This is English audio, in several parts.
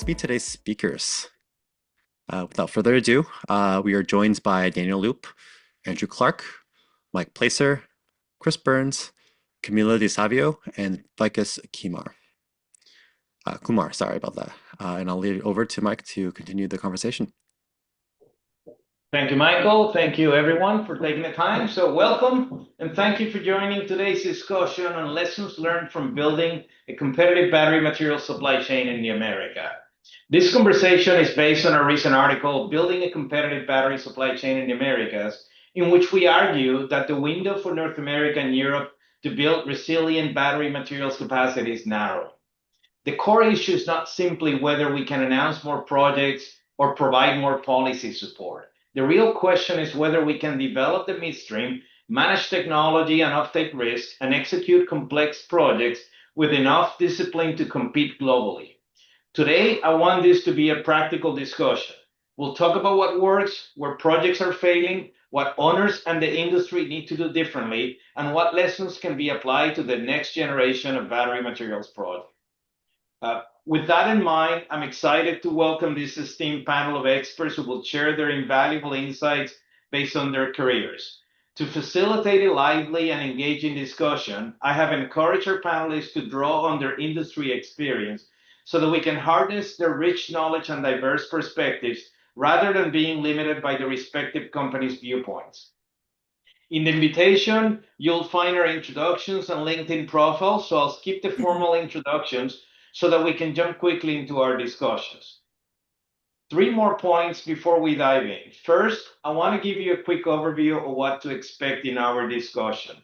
meet today's speakers. Without further ado, we are joined by Daniel Loup, Andrew Clark, Mike Placer, Chris Burns, Camila DeSavio, and Vikas Kumar, sorry about that. And I'll leave it over to Mike to continue the conversation. Thank you, Michael. Thank you, everyone, for taking the time. So welcome, and thank you for joining today's discussion on lessons learned from building a competitive battery material supply chain in the America. This conversation is based on a recent article, Building a Competitive Battery Supply Chain in the Americas, in which we argue that the window for North America and Europe to build resilient battery materials capacity is narrow. The core issue is not simply whether we can announce more projects or provide more policy support. The real question is whether we can develop the midstream, manage technology and offtake risk, and execute complex projects with enough discipline to compete globally. Today, I want this to be a practical discussion. We'll talk about what works, where projects are failing, what owners and the industry need to do differently, and what lessons can be applied to the next generation of battery materials projects. With that in mind, I'm excited to welcome this esteemed panel of experts who will share their invaluable insights based on their careers. To facilitate a lively and engaging discussion, I have encouraged our panelists to draw on their industry experience so that we can harness their rich knowledge and diverse perspectives rather than being limited by the respective companies' viewpoints. In the invitation, you'll find our introductions and LinkedIn profiles, so I'll skip the formal introductions so that we can jump quickly into our discussions. 3 more points before we dive in. First, I want to give you a quick overview of what to expect in our discussion.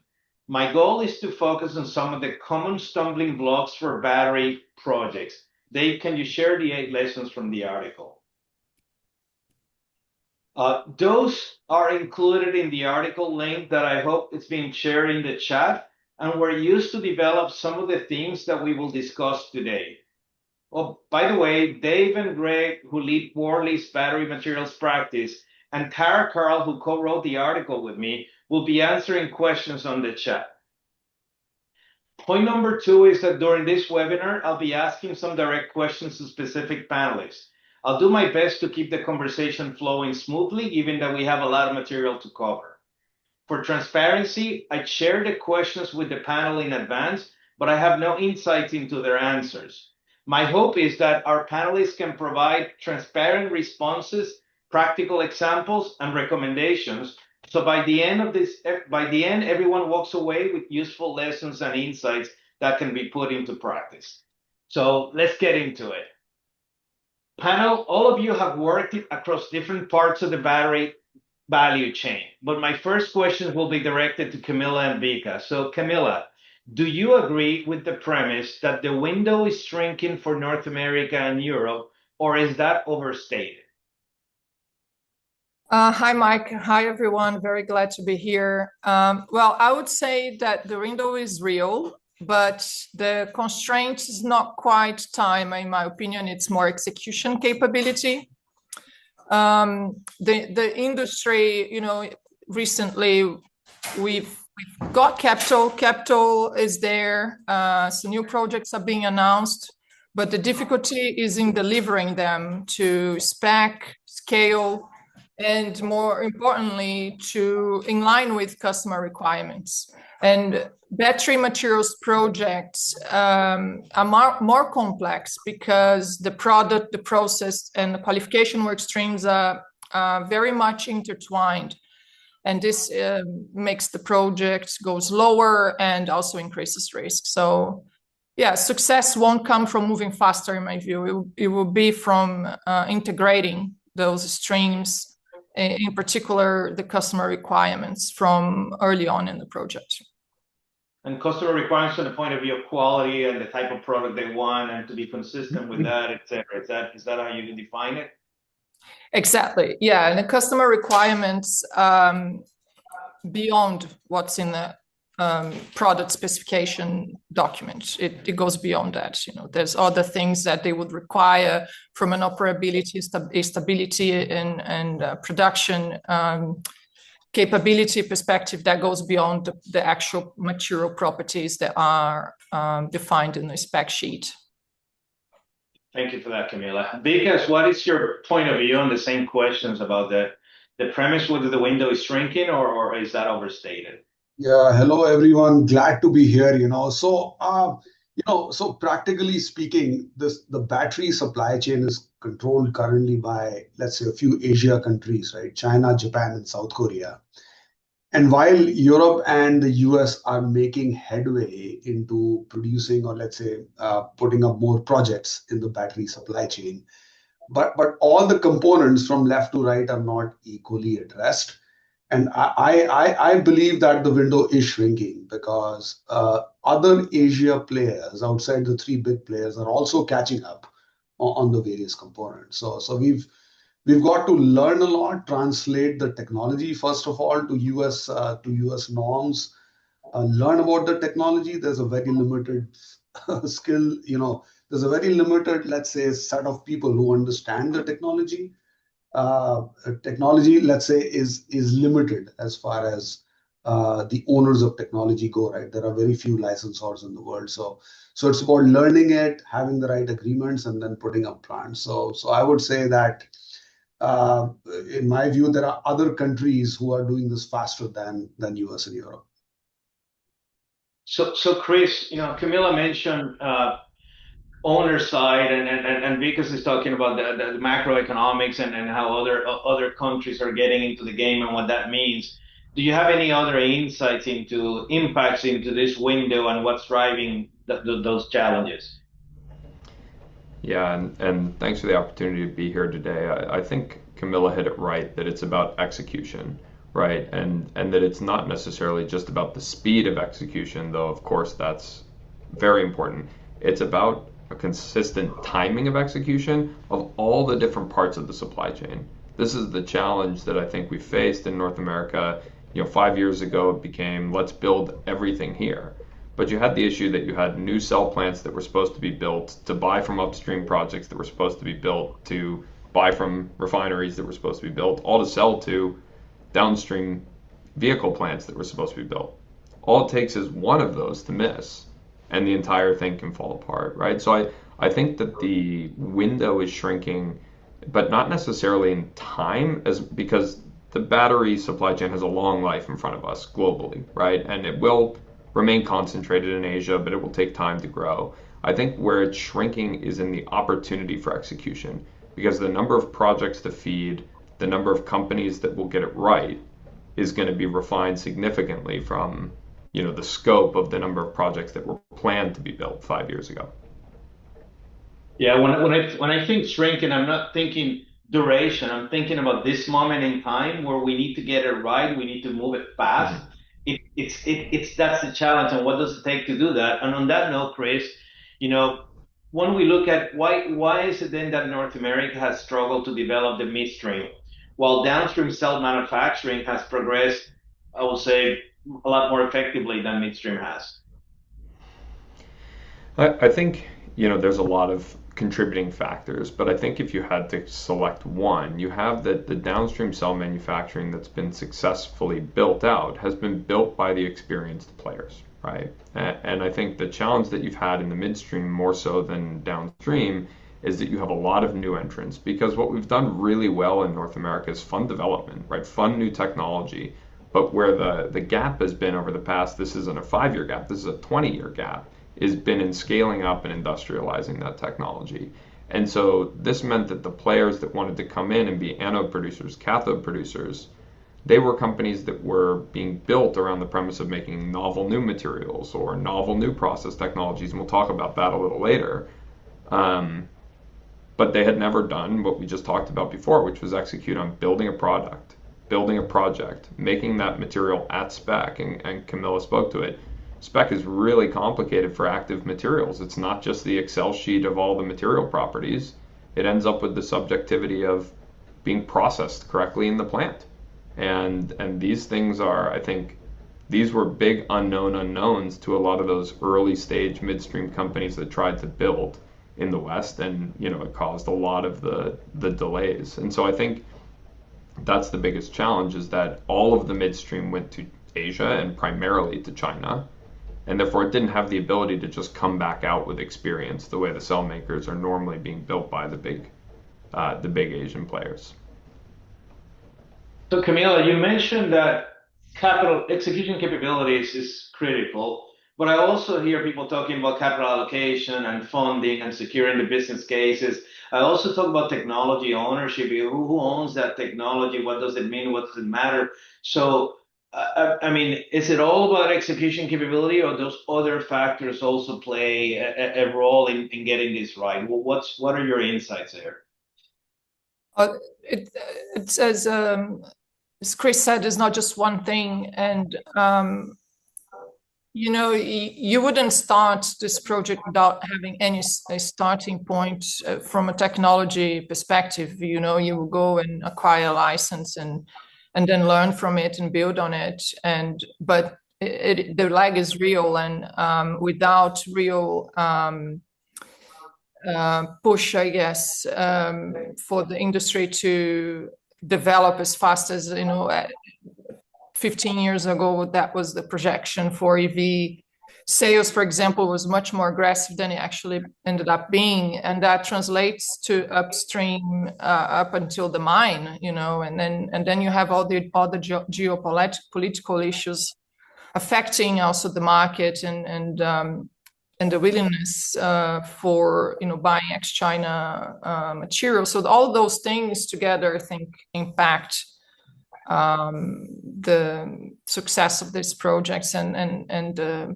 My goal is to focus on some of the common stumbling blocks for battery projects. Dave, can you share the 8 lessons from the article? Those are included in the article link that I hope it's being shared in the chat, and were used to develop some of the themes that we will discuss today. Oh, by the way, Dave and Greg, who lead Worley's battery materials practice, and Tara Carl, who co-wrote the article with me, will be answering questions on the chat. Point number 2 is that during this webinar, I'll be asking some direct questions to specific panelists. I'll do my best to keep the conversation flowing smoothly, given that we have a lot of material to cover. For transparency, I shared the questions with the panel in advance, but I have no insights into their answers. My hope is that our panelists can provide transparent responses, practical examples, and recommendations. So by the end, everyone walks away with useful lessons and insights that can be put into practice. So let's get into it. Panel, all of you have worked across different parts of the battery value chain, but my first question will be directed to Camila and Vikas. So Camila, do you agree with the premise that the window is shrinking for North America and Europe, or is that overstated? Hi, Mike. Hi, everyone. Very glad to be here. Well, I would say that the window is real, but the constraint is not quite time. In my opinion, it's more execution capability. The industry, recently we've got capital. Capital is there. So new projects are being announced, but the difficulty is in delivering them to spec, scale, and more importantly, in line with customer requirements. And battery materials projects are more complex because the product, the process, and the qualification work streams are very much intertwined. And this makes the project go slower and also increases risk. So yeah, success won't come from moving faster, in my view. It will be from integrating those streams, in particular, the customer requirements from early on in the project. And customer requirements from the point of view of quality and the type of product they want, and to be consistent with that, et cetera. Is that how you define it? Exactly. Yeah, and the customer requirements beyond what's in the product specification document. It goes beyond that. There's other things that they would require from an operability, stability, and production capability perspective that goes beyond the actual material properties that are defined in the spec sheet. Thank you for that, Camila. Vikas, what is your point of view on the same questions about the premise whether the window is shrinking or is that overstated? Yeah, hello everyone. Glad to be here. So practically speaking, the battery supply chain is controlled currently by, let's say, a few Asia countries, right? China, Japan, and South Korea. And while Europe and the US are making headway into producing, or let's say, putting up more projects in the battery supply chain, but all the components from left to right are not equally addressed. And I believe that the window is shrinking because other Asia players outside the three big players are also catching up on the various components. So we've got to learn a lot, translate the technology first of all to US norms, learn about the technology. There's a very limited skill, there's a very limited, let's say, set of people who understand the technology. Technology, let's say, is limited as far as the owners of technology go, right? There are very few licensors in the world. So it's about learning it, having the right agreements, and then putting up plans. So I would say that uh, in my view, there are other countries who are doing this faster than US and Europe. So Chris, Camila mentioned owner side and Vikas is talking about the macroeconomics and how other countries are getting into the game and what that means. Do you have any other insights into impacts into this window and what's driving those challenges? Yeah, and thanks for the opportunity to be here today. I think Camilla hit it right that it's about execution, right? And that it's not necessarily just about the speed of execution, though of course that's very important. It's about a consistent timing of execution of all the different parts of the supply chain. This is the challenge that I think we faced in North America. 5 years ago it became let's build everything here. But you had the issue that you had new cell plants that were supposed to be built to buy from upstream projects that were supposed to be built to buy from refineries that were supposed to be built, all to sell to downstream vehicle plants that were supposed to be built. All it takes is one of those to miss, and the entire thing can fall apart, right? So I think that the window is shrinking, but not necessarily in time, as because the battery supply chain has a long life in front of us globally, right? And it will remain concentrated in Asia, but it will take time to grow. I think where it's shrinking is in the opportunity for execution, because the number of projects to feed, the number of companies that will get it right is going to be refined significantly from, the scope of the number of projects that were planned to be built 5 years ago. Yeah, when I think shrinking, I'm not thinking duration. I'm thinking about this moment in time where we need to get it right. We need to move it fast. Mm-hmm. It's that's the challenge, and what does it take to do that? And on that note, Chris, you know, when we look at why is it then that North America has struggled to develop the midstream, while downstream cell manufacturing has progressed, I will say, a lot more effectively than midstream has. I think, there's a lot of contributing factors, but I think if you had to select one, you have that the downstream cell manufacturing that's been successfully built out has been built by the experienced players, right? And I think the challenge that you've had in the midstream more so than downstream is that you have a lot of new entrants, because what we've done really well in North America is fund development, right? Fund new technology. But where the gap has been over the past, this isn't a 5 year gap, this is a 20-year gap, has been in scaling up and industrializing that technology. And so this meant that the players that wanted to come in and be anode producers, cathode producers, they were companies that were being built around the premise of making novel new materials or novel new process technologies, and we'll talk about that a little later. But they had never done what we just talked about before, which was execute on building a product, building a project, making that material at spec, and Camilla spoke to it. Spec is really complicated for active materials. It's not just the Excel sheet of all the material properties. It ends up with the subjectivity of being processed correctly in the plant. And these things are, I think, these were big unknown unknowns to a lot of those early stage midstream companies that tried to build in the West, and it caused a lot of the delays. And so I think that's the biggest challenge, is that all of the midstream went to Asia and primarily to China. and therefore it didn't have the ability to just come back out with experience the way the cell makers are normally being built by the big Asian players. So Camila, you mentioned that capital execution capabilities is critical, but I also hear people talking about capital allocation and funding and securing the business cases. I also talk about technology ownership. Who owns that technology? What does it mean? What does it matter? So, I mean, is it all about execution capability, or those other factors also play a role in getting this right? What are your insights there? It's as Chris said, it's not just one thing, and you know, you wouldn't start this project without having a starting point from a technology perspective. You know, you will go and acquire a license and then learn from it and build on it. But the lag is real, and without real push, I guess, for the industry to develop as fast as, you know, 15 years ago, that was the projection for EV sales, for example, was much more aggressive than it actually ended up being. And that translates to upstream up until the mine, you know, and then you have all the geopolitical issues affecting also the market and the willingness for, you know, buying ex-China material. So all those things together, I think, impact the success of these projects and the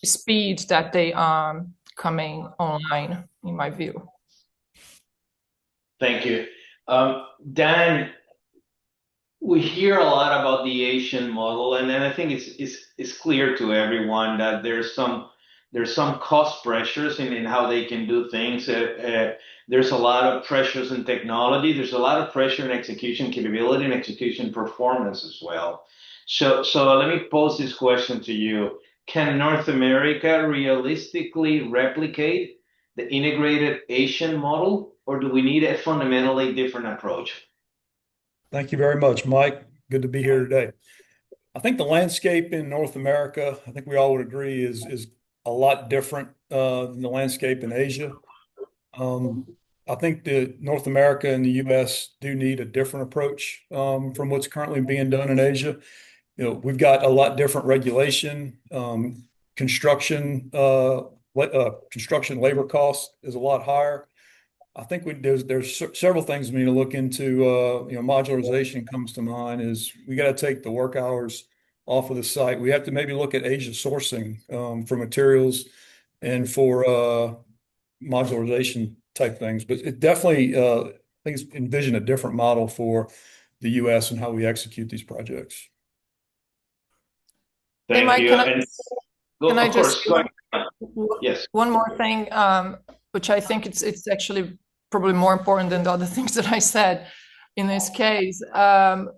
speed that they are coming online, in my view. Thank you. Dan, we hear a lot about the Asian model, and I think it's clear to everyone that there's some cost pressures in how they can do things. There's a lot of pressures in technology. There's a lot of pressure in execution capability and execution performance as well. So let me pose this question to you. Can North America realistically replicate the integrated Asian model, or do we need a fundamentally different approach? Thank you very much, Mike. Good to be here today. I think the landscape in North America, I think we all would agree, is a lot different than the landscape in Asia. I think that North America and the U.S. do need a different approach from what's currently being done in Asia. You know, we've got a lot different regulation, construction labor cost is a lot higher. I think there's several things we need to look into. You know, modularization comes to mind. Is we got to take the work hours off of the site. We have to maybe look at Asia sourcing for materials and for modularization type things. But it definitely, I think it's envision a different model for the U.S. and how we execute these projects. Thank Mike, you. Can I just yes. One more thing, which I think it's actually probably more important than the other things that I said in this case. For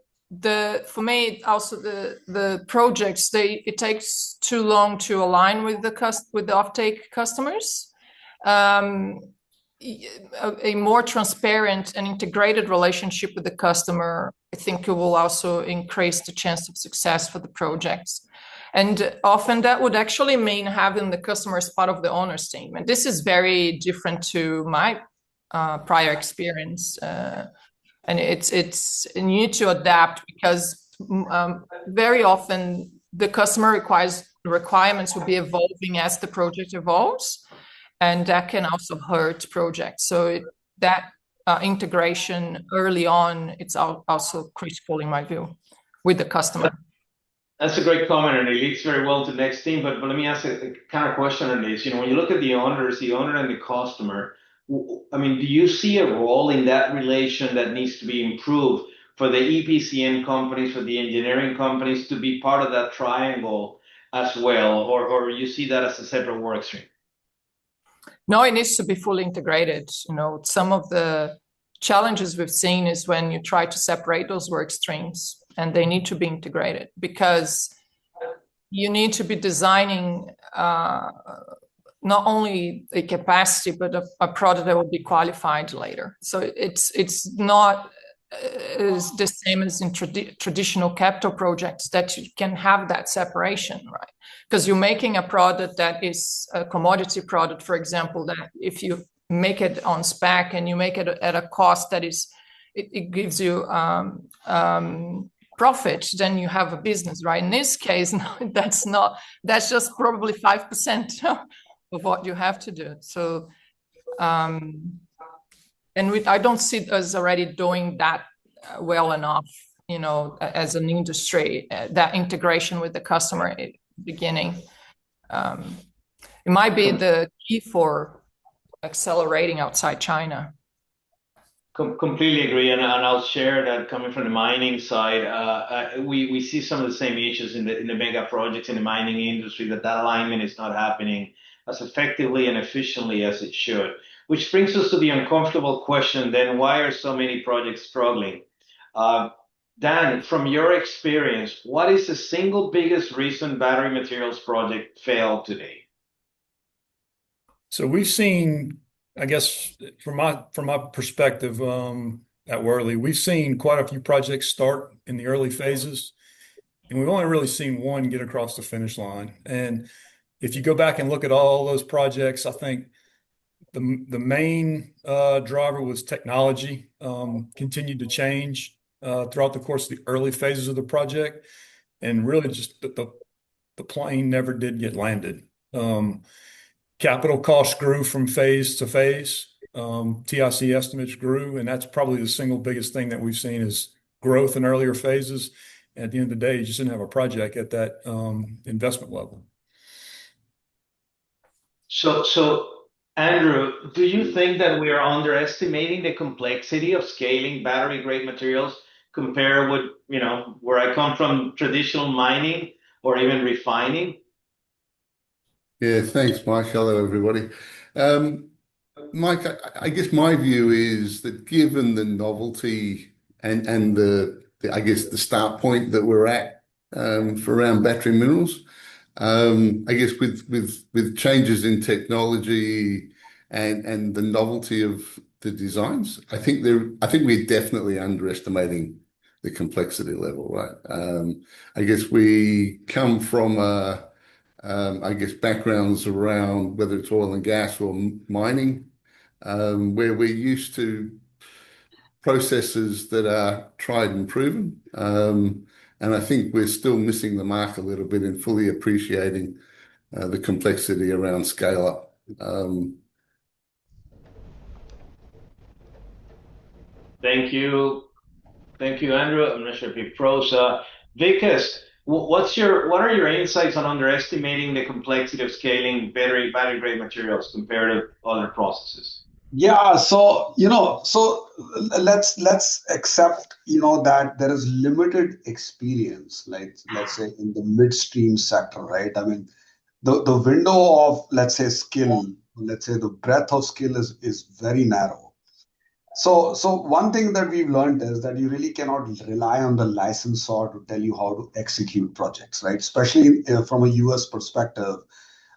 me, also the projects, it takes too long to align with the offtake customers. A more transparent and integrated relationship with the customer, I think it will also increase the chance of success for the projects. And often that would actually mean having the customer as part of the owner's team. And this is very different to my prior experience. And you need to adapt because very often the customer requirements will be evolving as the project evolves. And that can also hurt projects. So that integration early on, it's also critical in my view with the customer. That's a great comment, and it leads very well to the next theme. But let me ask a counter question on this. You know, when you look at the owner and the customer, I mean, do you see a role in that relation that needs to be improved for the EPCM companies, for the engineering companies to be part of that triangle as well, or you see that as a separate work stream? No, it needs to be fully integrated. You know, some of the challenges we've seen is when you try to separate those work streams, and they need to be integrated because you need to be designing not only a capacity, but a product that will be qualified later. So it's not is the same as in traditional capital projects, that you can have that separation, right? Because you're making a product that is a commodity product, for example, that if you make it on spec and you make it at a cost that is, it gives you profit, then you have a business, right? In this case, no, that's just probably 5% of what you have to do. So, I don't see us already doing that well enough, as an industry, that integration with the customer at the beginning. It might be the key for accelerating outside China. Completely agree, and I'll share that coming from the mining side, we see some of the same issues in the mega projects in the mining industry, that alignment is not happening as effectively and efficiently as it should. Which brings us to the uncomfortable question, then, why are so many projects struggling? Dan, from your experience, what is the single biggest reason battery materials project failed today? So we've seen, I guess, from my perspective, at Worley, we've seen quite a few projects start in the early phases, and we've only really seen one get across the finish line. And if you go back and look at all those projects, I think the main driver was technology, continued to change throughout the course of the early phases of the project, and really just the plane never did get landed. Capital costs grew from phase to phase. TIC estimates grew, and that's probably the single biggest thing that we've seen is growth in earlier phases. And at the end of the day, you just didn't have a project at that investment level. So Andrew, do you think that we are underestimating the complexity of scaling battery grade materials compared with, where I come from, traditional mining or even refining? Yeah, thanks, Mike. Hello, everybody. Mike, I guess my view is that given the novelty and I guess the start point that we're at for around battery minerals, I guess with changes in technology and the novelty of the designs, I think we're definitely underestimating the complexity level, right? I guess we come from I guess backgrounds around whether it's oil and gas or mining, where we're used to processes that are tried and proven. And I think we're still missing the mark a little bit in fully appreciating the complexity around scale up. Thank you. Thank you, Andrew. I'm not sure if he froze. Vikas, what are your insights on underestimating the complexity of scaling battery grade materials compared to other processes? Yeah, so let's accept that there is limited experience, like let's say in the midstream sector, right? I mean, the window of, let's say, skill, let's say the breadth of skill is very narrow. So one thing that we've learned is that you really cannot rely on the licensor to tell you how to execute projects, right? Especially from a US perspective,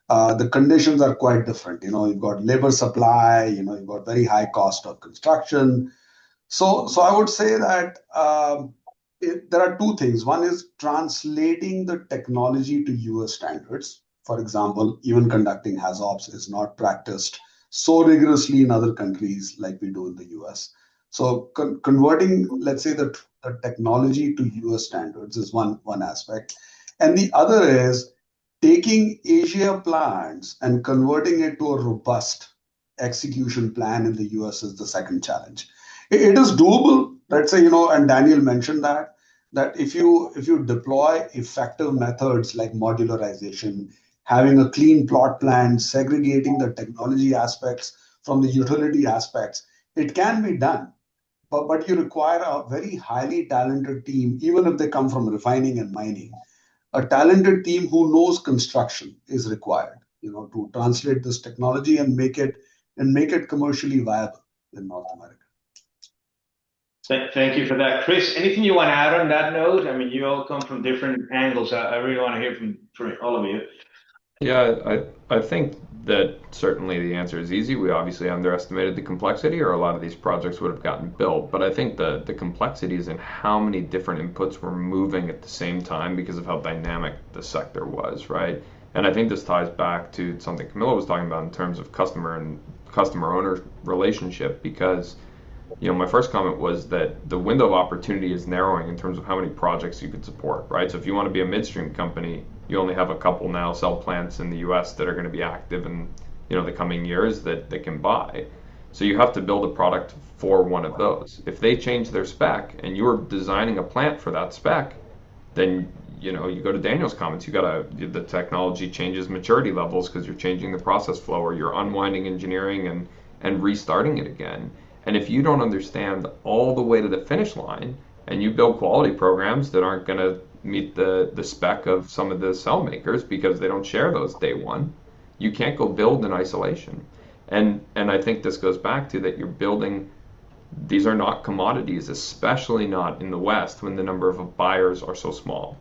the conditions are quite different. You've got labor supply, you've got very high cost of construction. So I would say that there are two things. One is translating the technology to US standards. For example, even conducting HAZOPs is not practiced so rigorously in other countries like we do in the US. So converting, let's say, the technology to US standards is one aspect. And the other is taking Asia plans and converting it to a robust execution plan in the US is the second challenge. It is doable, let's say, and Daniel mentioned that if you deploy effective methods like modularization, having a clean plot plan, segregating the technology aspects from the utility aspects, it can be done. But you require a very highly talented team, even if they come from refining and mining. A talented team who knows construction is required, to translate this technology and make it commercially viable in North America. Thank you for that, Chris. Anything you want to add on that note? I mean, you all come from different angles. I really want to hear from all of you. Yeah, I think that certainly the answer is easy. We obviously underestimated the complexity, or a lot of these projects would have gotten built. But I think the complexity is in how many different inputs were moving at the same time because of how dynamic the sector was, right? And I think this ties back to something Camila was talking about in terms of customer and customer owner relationship, because my first comment was that the window of opportunity is narrowing in terms of how many projects you could support, right? So if you want to be a midstream company, you only have a couple now cell plants in the US that are going to be active in the coming years that they can buy. So you have to build a product for one of those. If they change their spec and you're designing a plant for that spec, then you go to Daniel's comments, the technology changes maturity levels because you're changing the process flow, or you're unwinding engineering and restarting it again. And if you don't understand all the way to the finish line, and you build quality programs that aren't going to meet the spec of some of the cell makers because they don't share those day one, you can't go build in isolation. And I think this goes back to that you're building, these are not commodities, especially not in the West when the number of buyers are so small.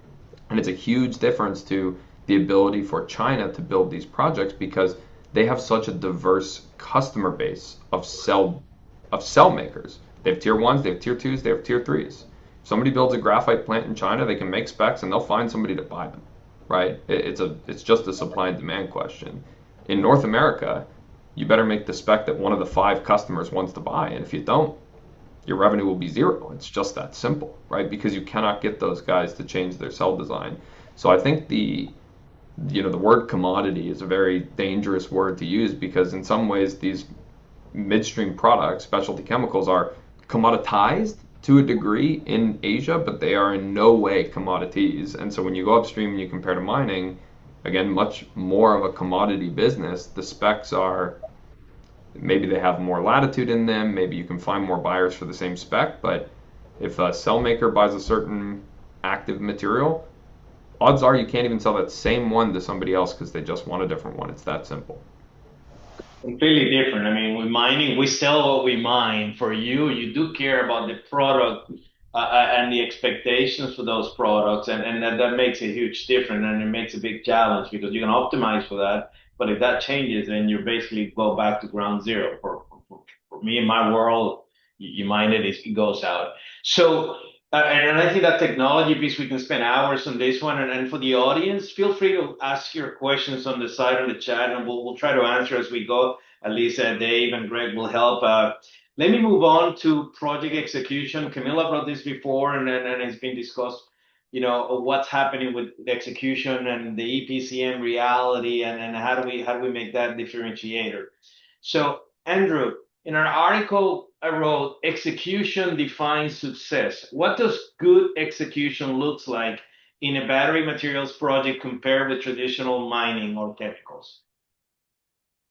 And it's a huge difference to the ability for China to build these projects because they have such a diverse customer base of cell makers. They have tier ones, they have tier twos, they have tier threes. If somebody builds a graphite plant in China, they can make specs and they'll find somebody to buy them, right? It's just a supply and demand question. In North America, you better make the spec that one of the 5 customers wants to buy, and if you don't, your revenue will be zero. It's just that simple, right? Because you cannot get those guys to change their cell design. So I think the word commodity is a very dangerous word to use, because in some ways these midstream products, specialty chemicals, are commoditized to a degree in Asia, but they are in no way commodities. And so when you go upstream and you compare to mining, again, much more of a commodity business, the specs are, maybe they have more latitude in them, maybe you can find more buyers for the same spec, but if a cell maker buys a certain active material, odds are you can't even sell that same one to somebody else because they just want a different one. It's that simple. Completely different. I mean, with mining, we sell what we mine. For you, you do care about the product and the expectations for those products, and that makes a huge difference, and it makes a big challenge because you can optimize for that. But if that changes, then you basically go back to ground zero. For me, in my world, you mine it, it goes out. So. And I think that technology piece, we can spend hours on this one. And for the audience, feel free to ask your questions on the side of the chat, and we'll try to answer as we go. At least Dave and Greg will help. Let me move on to project execution. Camila brought this before, and it's been discussed. What's happening with the execution and the EPCM reality, and how do we make that differentiator? So, Andrew, in an article I wrote, execution defines success. What does good execution looks like in a battery materials project compared with traditional mining or chemicals?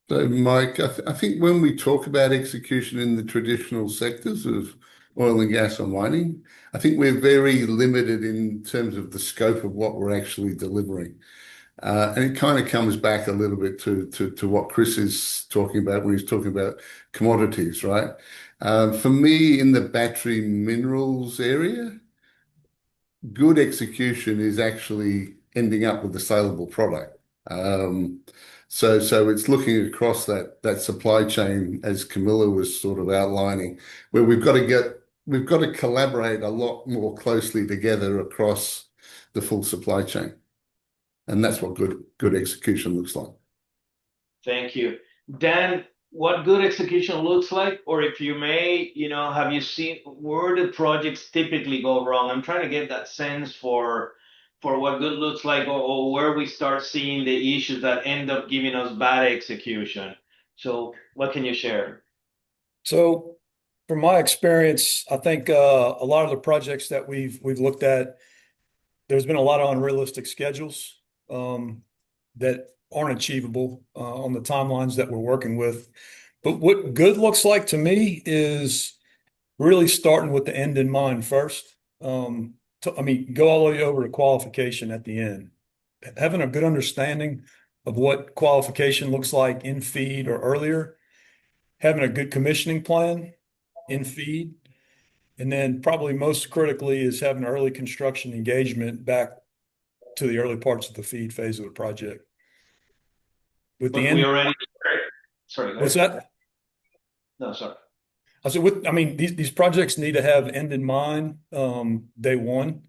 So, Mike, I think when we talk about execution in the traditional sectors of oil and gas or mining, I think we're very limited in terms of the scope of what we're actually delivering. And it kind of comes back a little bit to what Chris is talking about when he's talking about commodities, right? For me, in the battery minerals area, good execution is actually ending up with a saleable product. So it's looking across that supply chain, as Camilla was sort of outlining, where we've got to collaborate a lot more closely together across the full supply chain. And that's what good execution looks like. Thank you. Dan, what good execution looks like, or if you may, have you seen where the projects typically go wrong? I'm trying to get that sense for what good looks like, or where we start seeing the issues that end up giving us bad execution. So what can you share? So from my experience, I think a lot of the projects that we've looked at, there's been a lot of unrealistic schedules that aren't achievable on the timelines that we're working with. But what good looks like to me is really starting with the end in mind first. Go all the way over to qualification at the end. Having a good understanding of what qualification looks like in feed or earlier, having a good commissioning plan in feed, and then probably most critically is having early construction engagement back to the early parts of the feed phase of the project. with the But we end. already, sorry, go What's ahead. that? No, sorry. I said, I mean, these projects need to have end in mind, day one.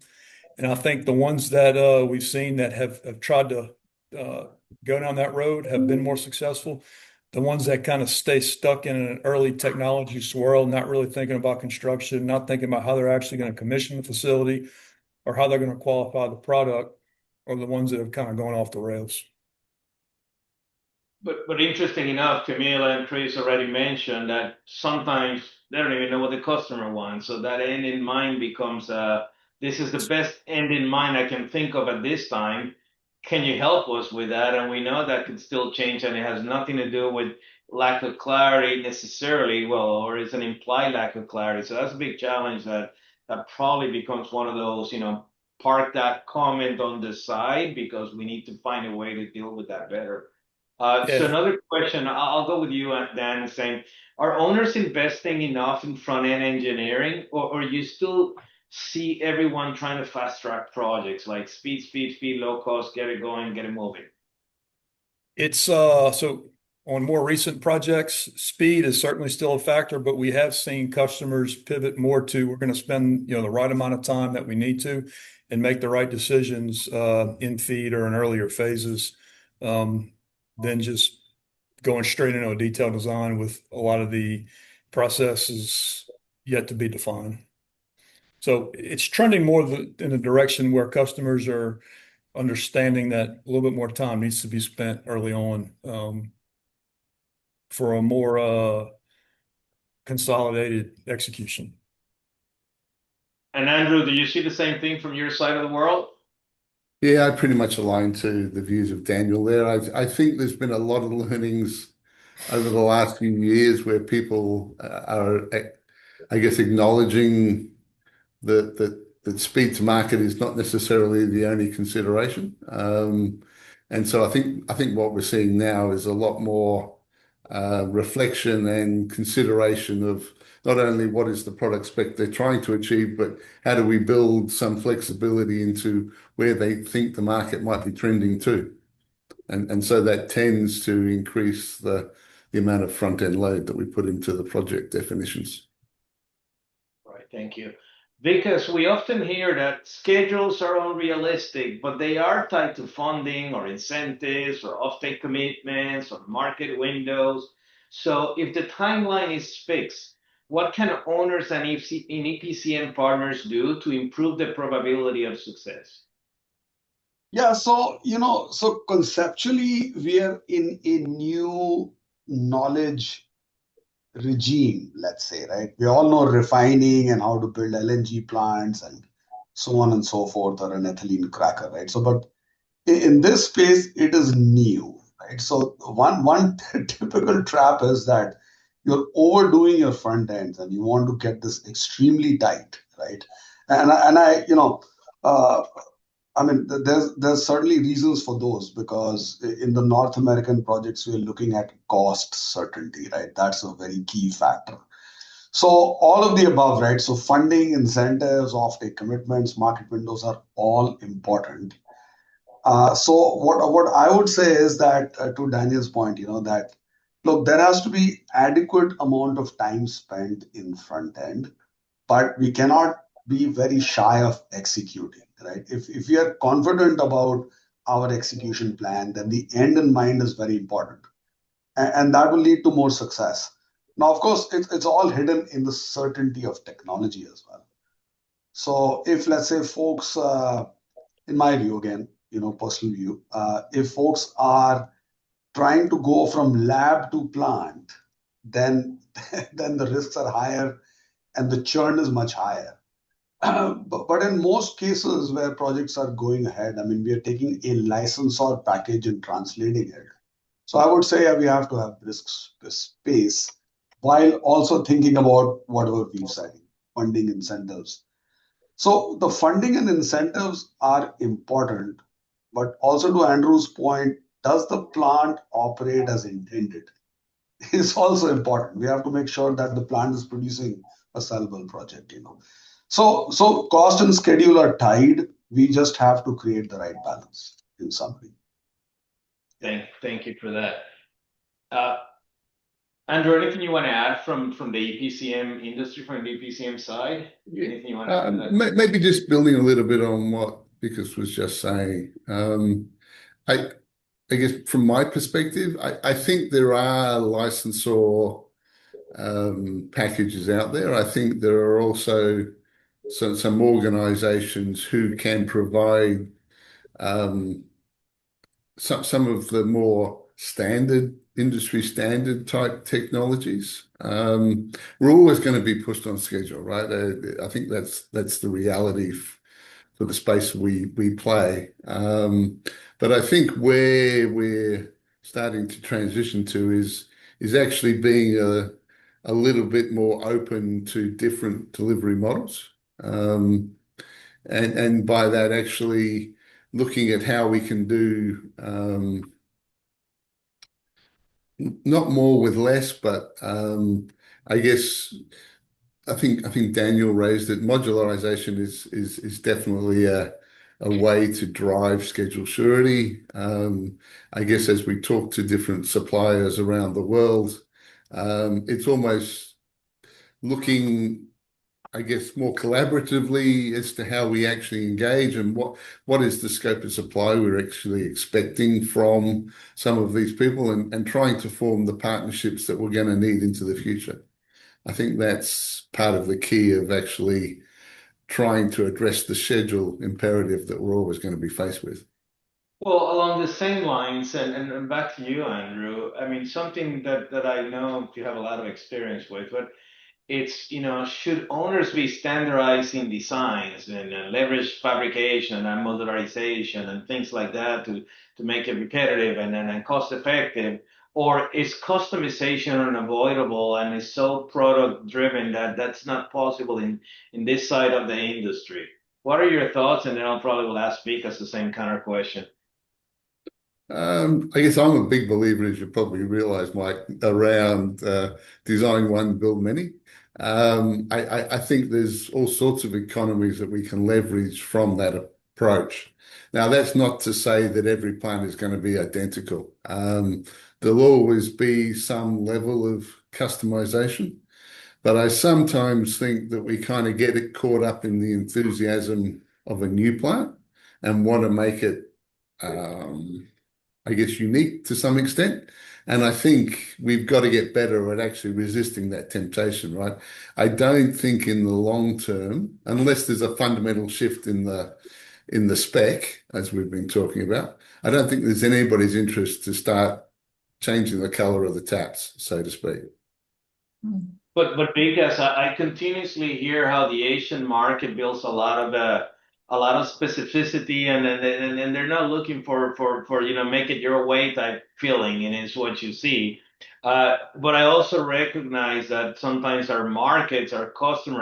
And I think the ones that we've seen that have tried to go down that road have been more successful. The ones that kind of stay stuck in an early technology swirl, not really thinking about construction, not thinking about how they're actually going to commission the facility or how they're going to qualify the product, are the ones that have kind of gone off the rails. But interesting enough, Camila and Chris already mentioned that sometimes they don't even know what the customer wants. So that end in mind becomes this is the best end in mind I can think of at this time. Can you help us with that? And we know that could still change, and it has nothing to do with lack of clarity necessarily, well, or it's an implied lack of clarity. So that's a big challenge that probably becomes one of those, park that comment on the side because we need to find a way to deal with that better. So Yeah. another question, I'll go with you, Dan, saying, are owners investing enough in front-end engineering, or you still see everyone trying to fast-track projects like speed, low cost, get it going, get it moving? It's so on more recent projects, speed is certainly still a factor, but we have seen customers pivot more to we're going to spend, the right amount of time that we need to and make the right decisions in feed or in earlier phases than just going straight into a detailed design with a lot of the processes yet to be defined. So it's trending more in a direction where customers are understanding that a little bit more time needs to be spent early on for a more consolidated execution. And Andrew, do you see the same thing from your side of the world? Yeah, I pretty much align to the views of Daniel there. I think there's been a lot of learnings over the last few years where people are, I guess, acknowledging that speed to market is not necessarily the only consideration. And so I think what we're seeing now is a lot more reflection and consideration of not only what is the product spec they're trying to achieve, but how do we build some flexibility into where they think the market might be trending to. And so that tends to increase the amount of front-end load that we put into the project definitions. Right, thank you. Because we often hear that schedules are unrealistic, but they are tied to funding or incentives or offtake commitments or market windows. So if the timeline is fixed, what can owners and EPCM partners do to improve the probability of success? Yeah, so so conceptually we are in a new knowledge regime, let's say, right? We all know refining and how to build LNG plants and so on and so forth, or an ethylene cracker, right? So, but in this space, it is new, right? So one typical trap is that you're overdoing your front ends and you want to get this extremely tight, right? And uh, I mean, there's certainly reasons for those because in the North American projects, we're looking at cost certainty, right? That's a very key factor. So all of the above, right? So funding, incentives, offtake commitments, market windows are all important. So what I would say is that to Daniel's point, that look, there has to be adequate amount of time spent in front end, but we cannot be very shy of executing, right? If we are confident about our execution plan, then the end in mind is very important, and that will lead to more success. Now, of course, it's all hidden in the certainty of technology as well. So if let's say folks, in my view again, personal view, if folks are trying to go from lab to plant, then then the risks are higher and the churn is much higher. But in most cases where projects are going ahead, I mean, we are taking a license or package and translating it. So I would say yeah, we have to have risk space while also thinking about whatever we've said, funding incentives. So the funding and incentives are important, but also to Andrew's point, does the plant operate as intended? Is also important. We have to make sure that the plant is producing a sellable project. So cost and schedule are tied. We just have to create the right balance in summary. Thank you for that. Andrew, anything you want to add from the EPCM industry, from the EPCM side? Anything you want to add to that? Maybe just building a little bit on what Vikas was just saying. I, I guess from my perspective, I think there are licensor packages out there. I think there are also some organizations who can provide some of the more industry standard type technologies. We're always going to be pushed on schedule, right? I think that's the reality for the space we play. But I think where we're starting to transition to is actually being a little bit more open to different delivery models. And by that, actually looking at how we can do not more with less, but I guess I think Daniel raised it. Modularization is definitely a way to drive schedule surety. I guess as we talk to different suppliers around the world, it's almost looking, I guess, more collaboratively as to how we actually engage and what is the scope of supply we're actually expecting from some of these people and trying to form the partnerships that we're going to need into the future. I think that's part of the key of actually trying to address the schedule imperative that we're always going to be faced with. Well, along the same lines, and back to you, Andrew. I mean, something that I know you have a lot of experience with, but it's, should owners be standardizing designs and leverage fabrication and modularization and things like that to make it repetitive and cost effective? Or is customization unavoidable and is so product driven that that's not possible in this side of the industry? What are your thoughts? And then I'll probably will ask Vikas the same kind of question. I guess I'm a big believer, as you probably realize, Mike, around design one, build many. I think there's all sorts of economies that we can leverage from that approach. Now, that's not to say that every plant is going to be identical. There'll always be some level of customization, but I sometimes think that we kind of get it caught up in the enthusiasm of a new plant and want to make it I guess, unique to some extent. And I think we've got to get better at actually resisting that temptation, right? I don't think in the long term, unless there's a fundamental shift in the spec, as we've been talking about, I don't think there's anybody's interest to start changing the color of the taps, so to speak. But Vikas, I continuously hear how the Asian market builds a lot of specificity, and they're not looking for make it your way type feeling, and it's what you see. But I also recognize that sometimes our markets, our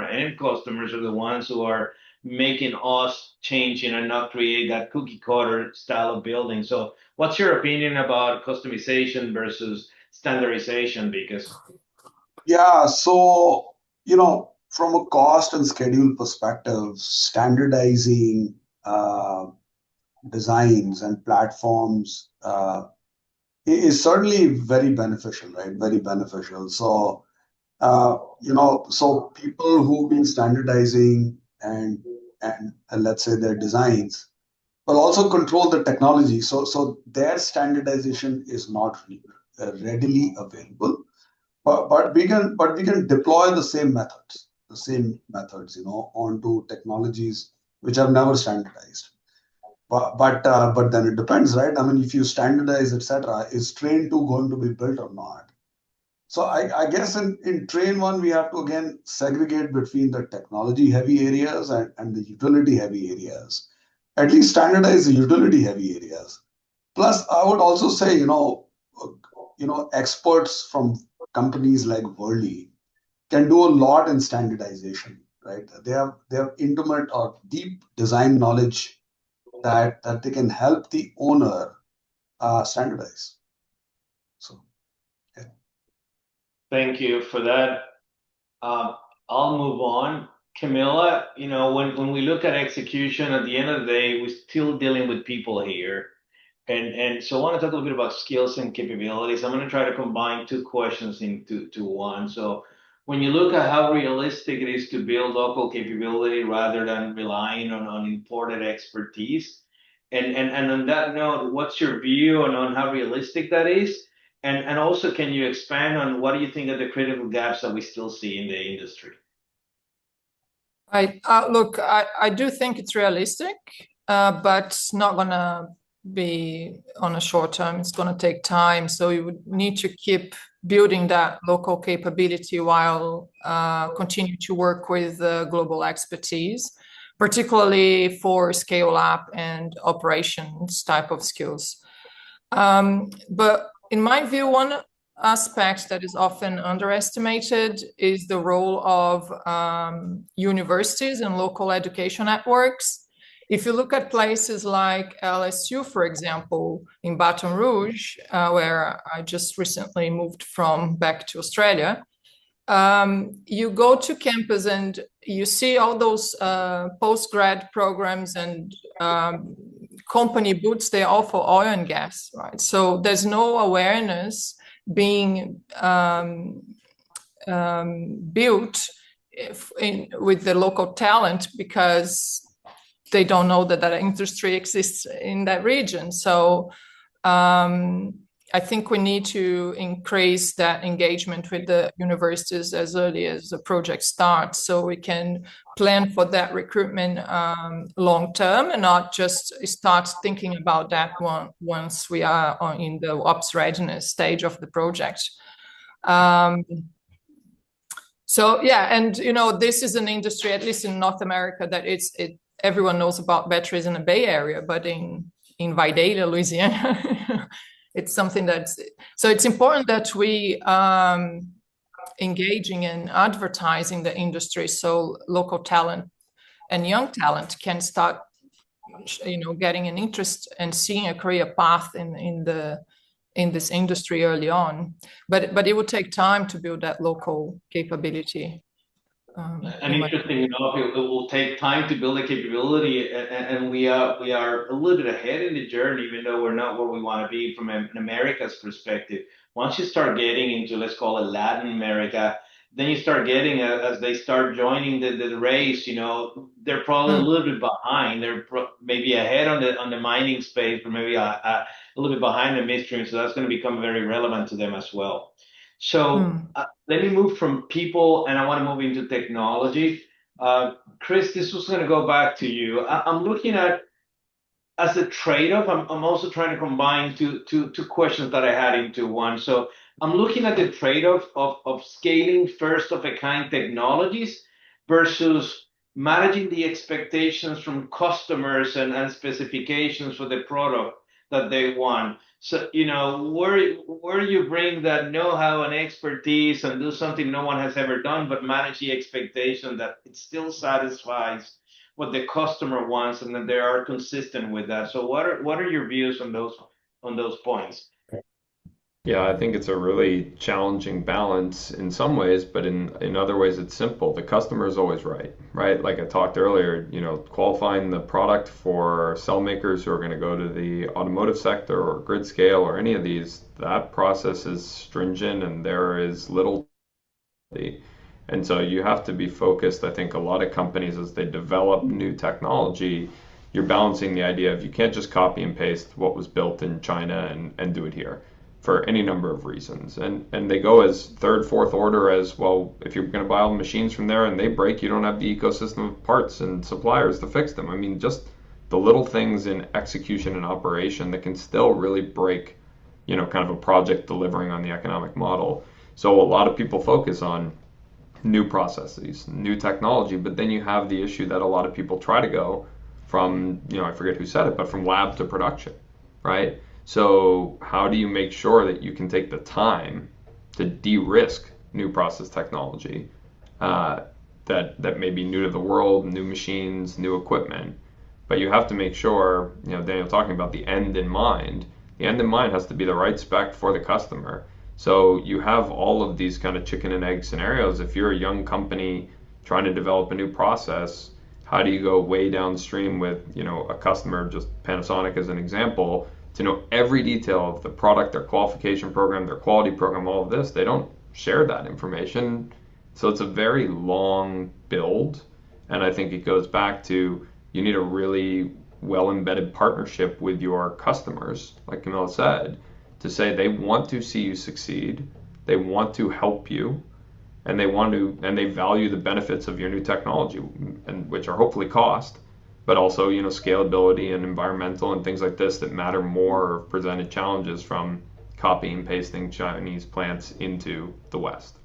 end customers, are the ones who are making us change and not create that cookie cutter style of building. So, what's your opinion about customization versus standardization? Because Yeah, so, from a cost and schedule perspective, standardizing designs and platforms is certainly very beneficial, right? Very beneficial. So, so people who've been standardizing and let's say their designs, but also control the technology. So their standardization is not readily available. But we can deploy the same methods, onto technologies which are never standardized. But then it depends, right? I mean, if you standardize, etc., is train two going to be built or not? So I guess in train one, we have to again segregate between the technology heavy areas and the utility heavy areas. At least standardize the utility heavy areas. Plus, I would also say, experts from companies like Worley can do a lot in standardization, right? They have intimate or deep design knowledge that they can help the owner standardize. So, yeah. thank you for that. I'll move on. Camila, when we look at execution, at the end of the day, we're still dealing with people here. And so I want to talk a little bit about skills and capabilities. I'm going to try to combine two questions into one. So when you look at how realistic it is to build local capability rather than relying on imported expertise, and on that note, what's your view on how realistic that is? And also, can you expand on what do you think are the critical gaps that we still see in the industry? Look, I do think it's realistic, but not gonna be on a short term. It's gonna take time. So you would need to keep building that local capability while continue to work with global expertise, particularly for scale up and operations type of skills. But in my view, one aspect that is often underestimated is the role of universities and local education networks. If you look at places like LSU, for example, in Baton Rouge, where I just recently moved from back to Australia, you go to campus and you see all those post-grad programs and company booths, they offer oil and gas, right? So there's no awareness being built with the local talent because they don't know that that industry exists in that region. So I think we need to increase that engagement with the universities as early as the project starts so we can plan for that recruitment long term and not just start thinking about that once we are in the ops readiness stage of the project. So yeah, and this is an industry, at least in North America, that everyone knows about batteries in the Bay Area, but in Vidalia, Louisiana, it's something so it's important that we engaging in advertising the industry so local talent and young talent can start, getting an interest and seeing a career path in this industry early on. But it will take time to build that local capability. And interesting enough, it will take time to build a capability, and we are a little bit ahead in the journey, even though we're not where we want to be from an America's perspective. Once you start getting into, let's call it Latin America, then you start getting as they start joining the race. They're probably a little bit behind. They're maybe ahead on the mining space, but maybe a little bit behind the midstream. So that's going to become very relevant to them as well. So let me move from people, and I want to move into technology. Chris, this was going to go back to you. I'm looking at as a trade-off. I'm also trying to combine two questions that I had into one. So I'm looking at the trade-off of scaling first-of-a-kind technologies versus managing the expectations from customers and specifications for the product that they want. So, where you bring that know-how and expertise and do something no one has ever done, but manage the expectation that it still satisfies what the customer wants and that they are consistent with that. So what are your views on those points? Yeah, I think it's a really challenging balance in some ways, but in other ways it's simple. The customer is always right, right? Like I talked earlier, qualifying the product for cell makers who are going to go to the automotive sector or grid scale or any of these, that process is stringent and there is little. And so you have to be focused. I think a lot of companies, as they develop new technology, you're balancing the idea of you can't just copy and paste what was built in China and do it here for any number of reasons. And they go as third, fourth order as, well, if you're going to buy all the machines from there and they break, you don't have the ecosystem of parts and suppliers to fix them. I mean, just the little things in execution and operation that can still really break, kind of a project delivering on the economic model. So a lot of people focus on new processes, new technology, but then you have the issue that a lot of people try to go from, I forget who said it, but from lab to production, right? So how do you make sure that you can take the time to de-risk new process technology that may be new to the world, new machines, new equipment, but you have to make sure, Daniel talking about the end in mind has to be the right spec for the customer. So you have all of these kind of chicken and egg scenarios. If you're a young company trying to develop a new process, how do you go way downstream with, a customer, just Panasonic as an example, to know every detail of the product, their qualification program, their quality program, all of this. They don't share that information. So it's a very long build. And I think it goes back to you need a really well embedded partnership with your customers, like Camila said, to say they want to see you succeed, they want to help you, and they value the benefits of your new technology, and which are hopefully cost, but also scalability and environmental and things like this that matter more, presented challenges from copying and pasting Chinese plants into the West.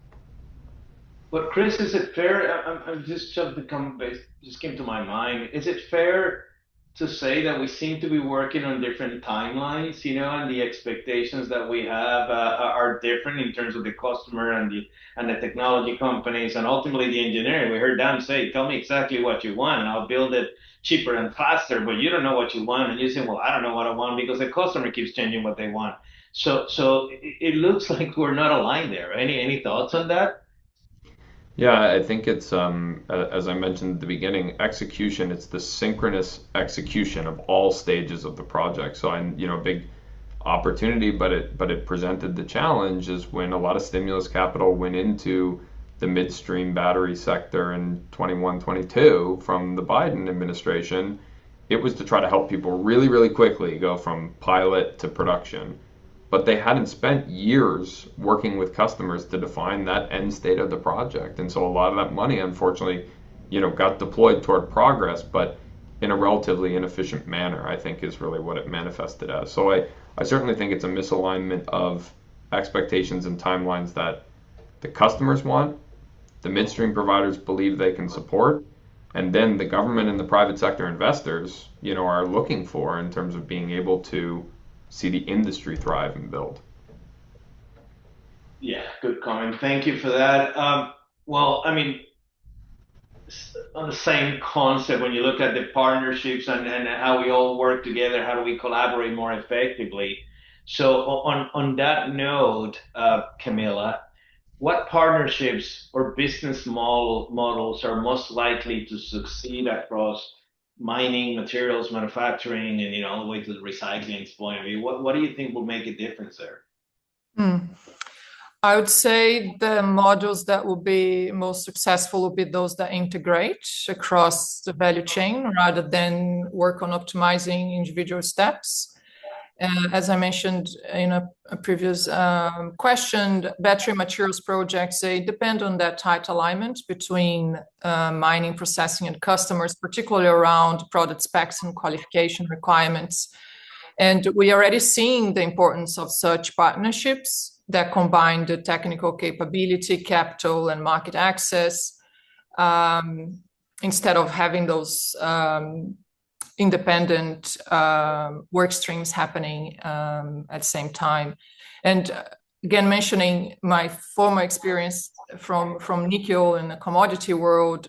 But Chris, is it fair? I'm just just came to my mind. Is it fair to say that we seem to be working on different timelines, and the expectations that we have are different in terms of the customer and the technology companies and ultimately the engineering? We heard Dan say, "Tell me exactly what you want, and I'll build it cheaper and faster." But you don't know what you want, and you say, "Well, I don't know what I want because the customer keeps changing what they want." So it looks like we're not aligned there. Any thoughts on that? Yeah, I think it's as I mentioned at the beginning, execution. It's the synchronous execution of all stages of the project. So a big opportunity, but it presented the challenge is when a lot of stimulus capital went into the midstream battery sector in 21, 22 from the Biden administration. It was to try to help people really, really quickly go from pilot to production, but they hadn't spent years working with customers to define that end state of the project. And so a lot of that money, unfortunately, got deployed toward progress, but in a relatively inefficient manner, I think is really what it manifested as. So I certainly think it's a misalignment of expectations and timelines that the customers want, the midstream providers believe they can support, and then the government and the private sector investors, are looking for in terms of being able to see the industry thrive and build. Yeah, good comment. Thank you for that. Well, I mean, on the same concept, when you look at the partnerships and how we all work together, how do we collaborate more effectively? So on that note, Camila, what partnerships or business models are most likely to succeed across mining, materials, manufacturing, and all the way to the recycling point of view? What do you think will make a difference there? I would say the modules that will be most successful will be those that integrate across the value chain rather than work on optimizing individual steps. As I mentioned in a previous question, battery materials projects, they depend on that tight alignment between mining, processing, and customers, particularly around product specs and qualification requirements. And we are already seeing the importance of such partnerships that combine the technical capability, capital, and market access, instead of having those independent work streams happening at the same time. And again, mentioning my former experience from nickel in the commodity world,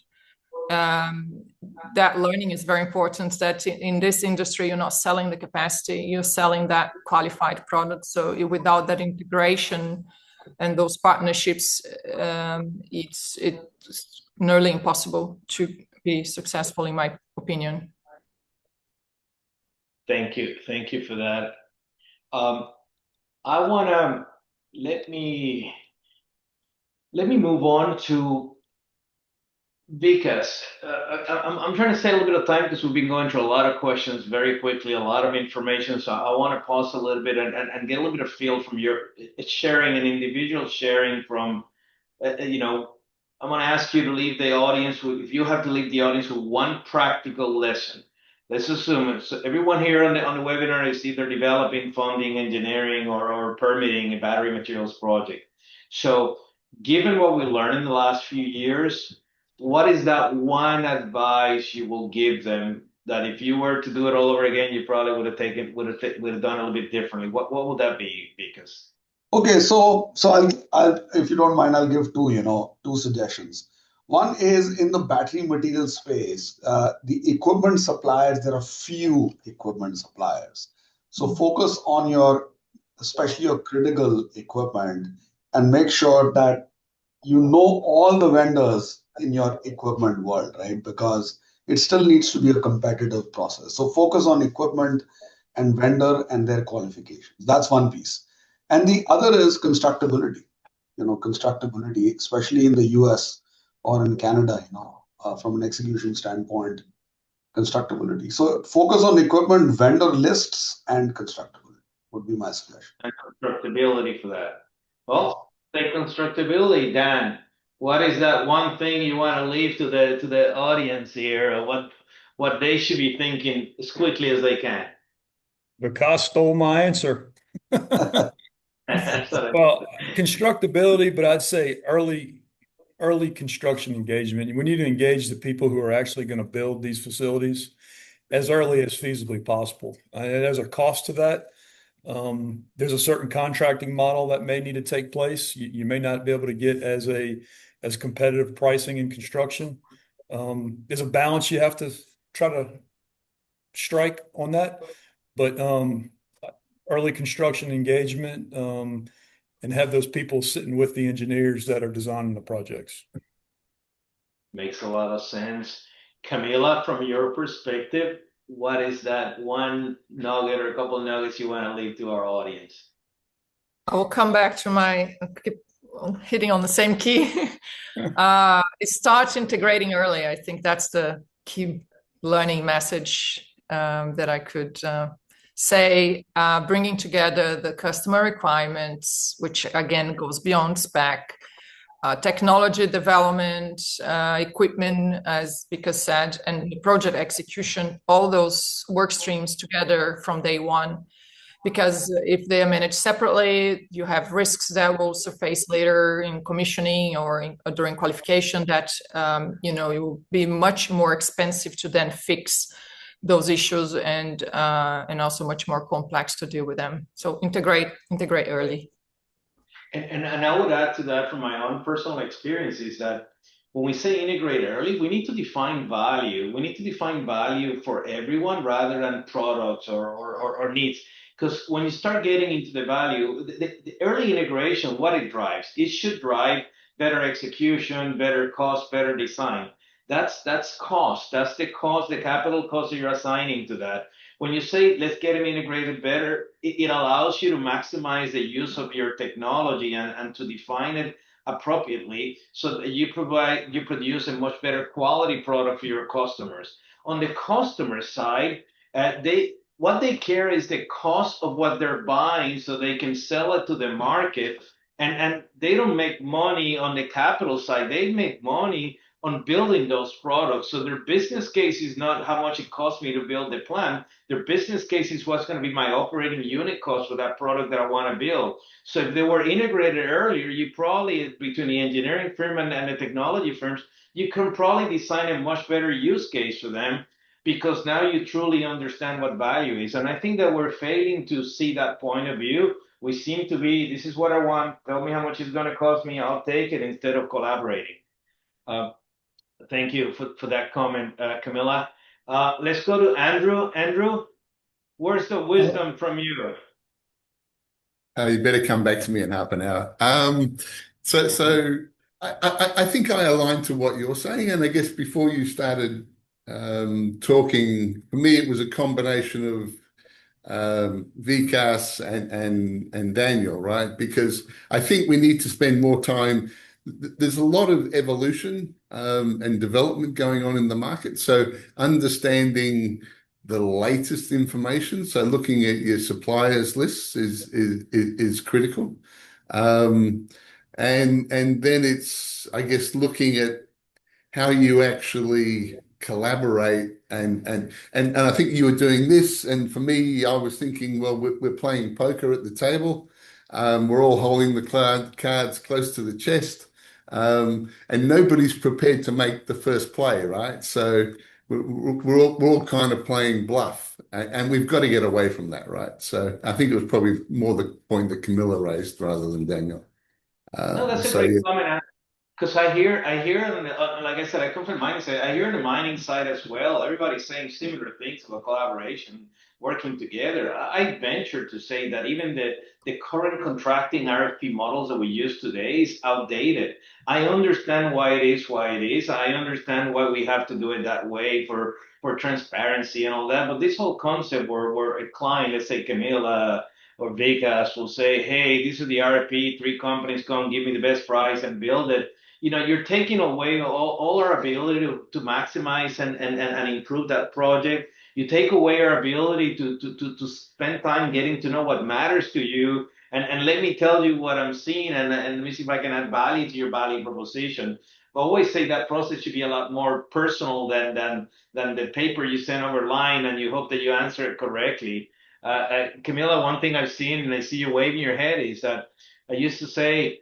that learning is very important, that in this industry, you're not selling the capacity, you're selling that qualified product. So without that integration and those partnerships, it's nearly impossible to be successful, in my opinion. Thank you for that. I want to let me move on to Vikas. I'm trying to save a little bit of time because we've been going through a lot of questions very quickly, a lot of information. So I want to pause a little bit and get a little bit of feel from your sharing and individual sharing from, I'm going to ask you to leave the audience with, if you have to leave the audience with one practical lesson. Let's assume it. So everyone here on the webinar is either developing, funding, engineering, or permitting a battery materials project. So given what we learned in the last few years, what is that one advice you will give them that if you were to do it all over again, you probably would have done a little bit differently? What would that be, Vikas? Okay, so I'll, if you don't mind, I'll give two suggestions. One is in the battery material space, the equipment suppliers, there are few equipment suppliers. So focus on especially your critical equipment, and make sure that you know all the vendors in your equipment world, right? Because it still needs to be a competitive process. So focus on equipment and vendor and their qualifications. That's one piece. And the other is constructability. Constructability, especially in the US or in Canada, from an execution standpoint, constructability. So focus on equipment, vendor lists, and constructability would be my suggestion. And constructability for that. Well, say constructability, Dan. What is that one thing you want to leave to the audience here? Or what they should be thinking as quickly as they can? Vikas stole my answer. Well, constructability, but I'd say early construction engagement. We need to engage the people who are actually going to build these facilities as early as feasibly possible. There's a cost to that. There's a certain contracting model that may need to take place. You may not be able to get as competitive pricing in construction. There's a balance you have to try to strike on that, but early construction engagement and have those people sitting with the engineers that are designing the projects. Makes a lot of sense. Camila, from your perspective, what is that one nugget or a couple of nuggets you want to leave to our audience? I will come back to hitting on the same key. It starts integrating early. I think that's the key learning message that I could say, bringing together the customer requirements, which again goes beyond spec, technology development, equipment, as Vikas said, and project execution, all those work streams together from day one. Because if they are managed separately, you have risks that will surface later in commissioning or during qualification that it will be much more expensive to then fix those issues and also much more complex to deal with them. So integrate early. And I would add to that from my own personal experience is that when we say integrate early, we need to define value. We need to define value for everyone rather than products or needs. Because when you start getting into the value, the early integration, what it drives, it should drive better execution, better cost, better design. That's cost. That's the cost, the capital cost that you're assigning to that. When you say let's get them integrated better, it allows you to maximize the use of your technology and to define it appropriately so that you produce a much better quality product for your customers. On the customer side, what they care is the cost of what they're buying so they can sell it to the market. And they don't make money on the capital side. They make money on building those products. So their business case is not how much it costs me to build the plant. Their business case is what's going to be my operating unit cost for that product that I want to build. So if they were integrated earlier, you probably, between the engineering firm and the technology firms, you can probably design a much better use case for them because now you truly understand what value is. And I think that we're failing to see that point of view. We seem to be, this is what I want, tell me how much it's going to cost me, I'll take it, instead of collaborating. Thank you for that comment, Camila. Let's go to Andrew. Andrew, where's the wisdom from you? You better come back to me in half an hour. So I think I align to what you're saying, and I guess before you started talking, for me it was a combination of Vikas and Daniel, right? Because I think we need to spend more time. There's a lot of evolution and development going on in the market. So understanding the latest information, so looking at your suppliers lists is critical. And then it's, I guess, looking at how you actually collaborate and I think you were doing this, and for me, I was thinking, well, we're playing poker at the table. We're all holding the cards close to the chest. And nobody's prepared to make the first play, right? So we're all kind of playing bluff, and we've got to get away from that, right? So I think it was probably more the point that Camila raised rather than Daniel. No, that's a great comment. Because I hear, like I said, I come from the mining side. I hear on the mining side as well. Everybody's saying similar things about collaboration, working together. I venture to say that even the current contracting RFP models that we use today is outdated. I understand why it is why it is. I understand why we have to do it that way for transparency and all that. But this whole concept where a client, let's say Camila or Vikas, will say, "Hey, this is the RFP. Three companies come, give me the best price, and build it." You're taking away all our ability to maximize and improve that project. You take away our ability to spend time getting to know what matters to you. And let me tell you what I'm seeing, and let me see if I can add value to your value proposition. I always say that process should be a lot more personal than the paper you send over line and you hope that you answer it correctly. Camila, one thing I've seen, and I see you waving your head, is that I used to say,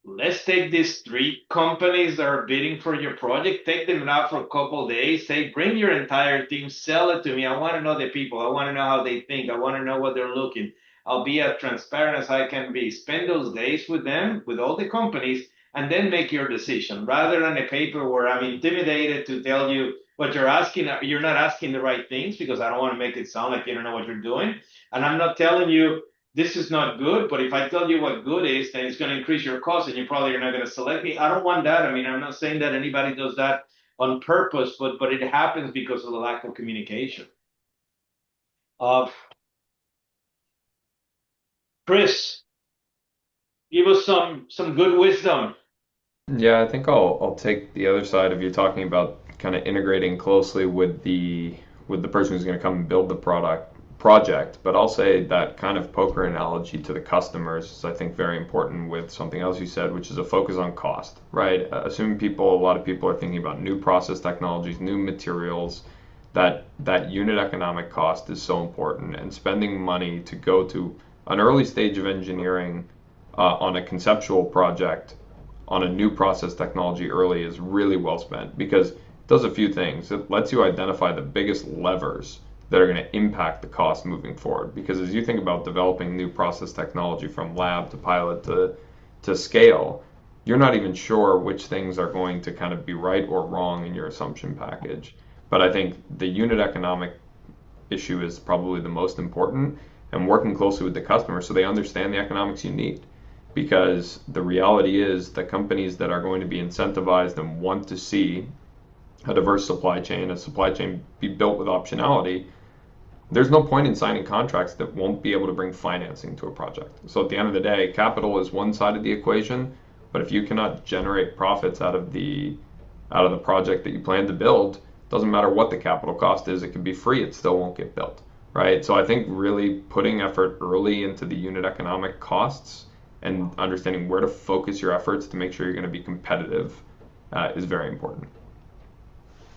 let's take these three companies that are bidding for your project, take them out for a couple of days, say, bring your entire team, sell it to me. I want to know the people. I want to know how they think. I want to know what they're looking. I'll be as transparent as I can be. Spend those days with them, with all the companies, and then make your decision rather than a paper where I'm intimidated to tell you what you're asking. You're not asking the right things because I don't want to make it sound like you don't know what you're doing. And I'm not telling you this is not good, but if I tell you what good is, then it's going to increase your cost and you probably are not going to select me. I don't want that. I mean, I'm not saying that anybody does that on purpose, but it happens because of the lack of communication. Chris, give us some good wisdom. Yeah, I think I'll take the other side of you talking about kind of integrating closely with the person who's going to come and build the project. But I'll say that kind of poker analogy to the customers is I think very important with something else you said, which is a focus on cost, right? Assuming a lot of people are thinking about new process technologies, new materials, that unit economic cost is so important, and spending money to go to an early stage of engineering on a conceptual project on a new process technology early is really well spent because it does a few things. It lets you identify the biggest levers that are going to impact the cost moving forward. Because as you think about developing new process technology from lab to pilot to scale, you're not even sure which things are going to kind of be right or wrong in your assumption package. But I think the unit economic issue is probably the most important, and working closely with the customer so they understand the economics you need. Because the reality is the companies that are going to be incentivized and want to see a diverse supply chain, a supply chain be built with optionality, there's no point in signing contracts that won't be able to bring financing to a project. So at the end of the day, capital is one side of the equation, but if you cannot generate profits out of the project that you plan to build, doesn't matter what the capital cost is, it can be free, it still won't get built, right? So I think really putting effort early into the unit economic costs and understanding where to focus your efforts to make sure you're going to be competitive is very important.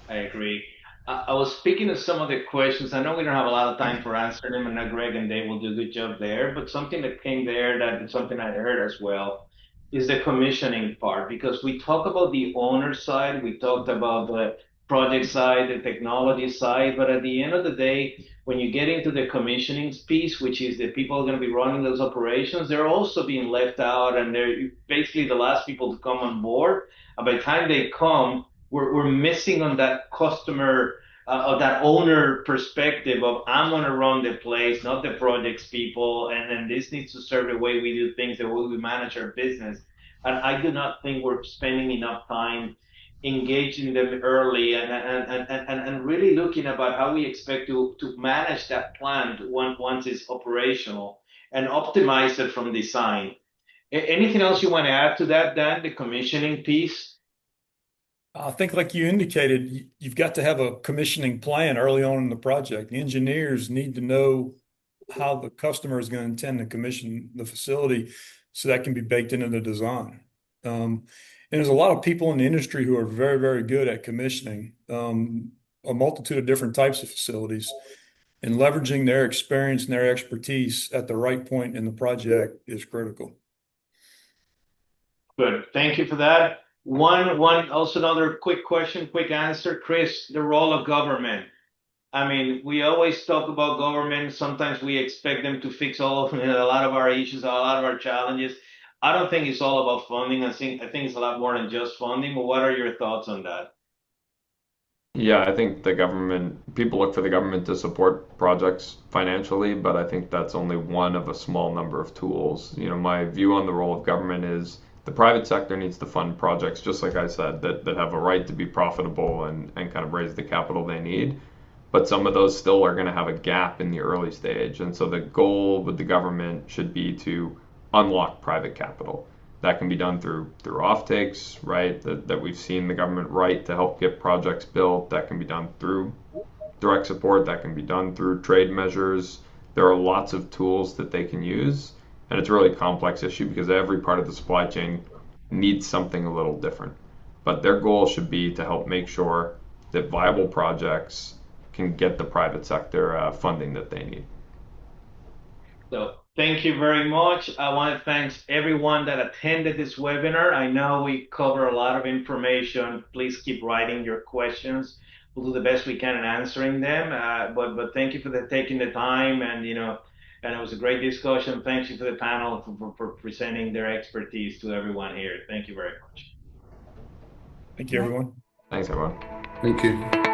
I agree. I was speaking of some of the questions. I know we don't have a lot of time for answering them, and Greg and Dave will do a good job there. But something that came there that is something I heard as well is the commissioning part, because we talk about the owner side, we talked about the project side, the technology side, but at the end of the day, when you get into the commissioning piece, which is the people going to be running those operations, they're also being left out, and they're basically the last people to come on board. And by the time they come, we're missing on that customer of that owner perspective of I'm going to run the place, not the projects people, and then this needs to serve the way we do things, the way we manage our business. And I do not think we're spending enough time engaging them early and really looking about how we expect to manage that plant once it's operational and optimize it from design. Anything else you want to add to that, Dan, the commissioning piece? I think, like you indicated, you've got to have a commissioning plan early on in the project. The engineers need to know how the customer is going to intend to commission the facility so that can be baked into the design. And there's a lot of people in the industry who are very, very good at commissioning a multitude of different types of facilities, and leveraging their experience and their expertise at the right point in the project is critical. Good. Thank you for that. Also another quick question, quick answer, Chris, the role of government. I mean, we always talk about government. Sometimes we expect them to fix a lot of our issues, a lot of our challenges. I don't think it's all about funding. I think it's a lot more than just funding. But what are your thoughts on that? Yeah, I think the government, people look for the government to support projects financially, but I think that's only one of a small number of tools. My view on the role of government is the private sector needs to fund projects, just like I said, that have a right to be profitable and kind of raise the capital they need. But some of those still are going to have a gap in the early stage. And so the goal with the government should be to unlock private capital. That can be done through offtakes, right? That we've seen the government write to help get projects built. That can be done through direct support. That can be done through trade measures. There are lots of tools that they can use, and it's a really complex issue because every part of the supply chain needs something a little different. But their goal should be to help make sure that viable projects can get the private sector funding that they need. So thank you very much. I want to thank everyone that attended this webinar. I know we cover a lot of information. Please keep writing your questions. We'll do the best we can in answering them. But thank you for taking the time, and and it was a great discussion. Thank you for the panel for presenting their expertise to everyone here. Thank you very much. Thank you, everyone. Thanks, everyone. Thank you.